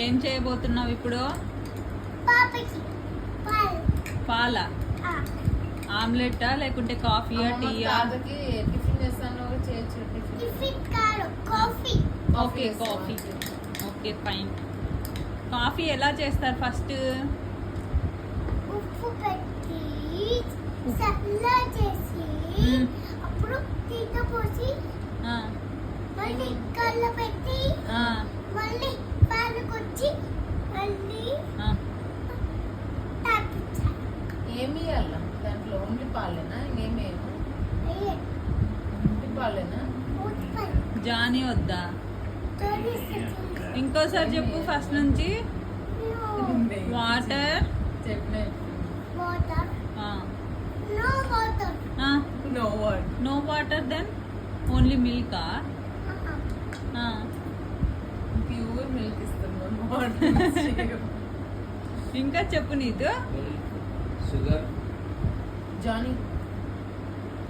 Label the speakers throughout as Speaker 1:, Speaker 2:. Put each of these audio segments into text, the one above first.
Speaker 1: ఏం చేయబోతున్నావు ఇప్పుడు? పాల ఆమ్లెటా లేకుంటే కాఫీయా టీయా? Okay coffee. Okay fine. Coffee ఎలా చేస్తారు? ఫస్ట్
Speaker 2: ఉప్పు పెట్టి చల్ల చేసి అప్పుడు తీగ పోసి మళ్ళీ కళ్ళ పెట్టి మళ్ళీ పాలకొచ్చి మళ్ళీ
Speaker 3: ఏమి అలా దాంట్లో ఓన్లీ పాలేనా? ఇంకేమేమో పాలేనా?
Speaker 1: జానీ వద్దా? ఇంకోసారి చెప్పు ఫస్ట్ నుంచి. Water no water then only మిల్కా?
Speaker 3: ప్యూర్ మిల్క్ ఇస్తున్నాను.
Speaker 1: ఇంకా చెప్పు నీతో.
Speaker 4: షుగర్,
Speaker 3: జానీ,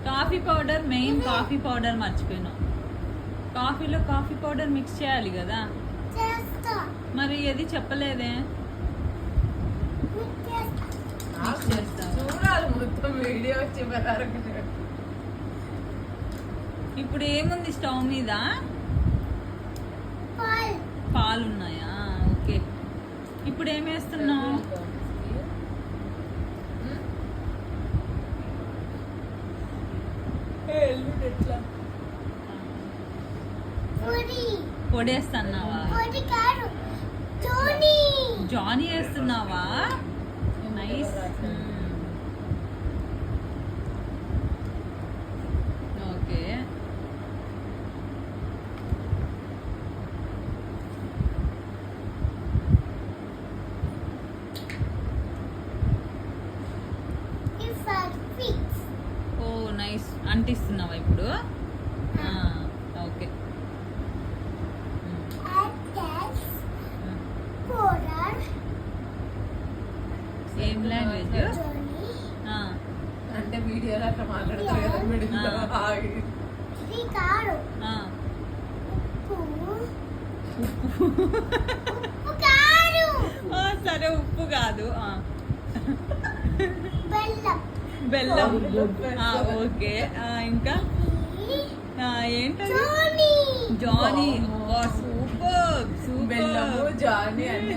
Speaker 1: coffee powder. Main coffee powder మర్చిపోయినావు. కాఫీలో కాఫీ పౌడర్ మిక్స్ చేయాలి కదా, మరి ఏది చెప్పలేదే.
Speaker 3: చూడాలి మొత్తం వీడియో వచ్చి
Speaker 1: ఇప్పుడు ఏముంది స్టవ్ మీద? పాలు ఉన్నాయా? ఓకే. ఇప్పుడు ఏం వేస్తున్నావు? పొడి వేస్తున్నావా? జానీ వేస్తున్నావా? నైస్. ఓకే. ఓ నైస్. అంటిస్తున్నావా ఇప్పుడు? ఓకే. ఏం లాంగ్వేజ్?
Speaker 3: అంటే వీడియోలో అట్లా మాట్లాడతారు కదా మేడం.
Speaker 1: సరే ఉప్పు కాదు, బెల్లం. ఓకే. ఇంకా ఏంటది? జానీ. సూపర్.
Speaker 3: బెల్లము జానీ అంటే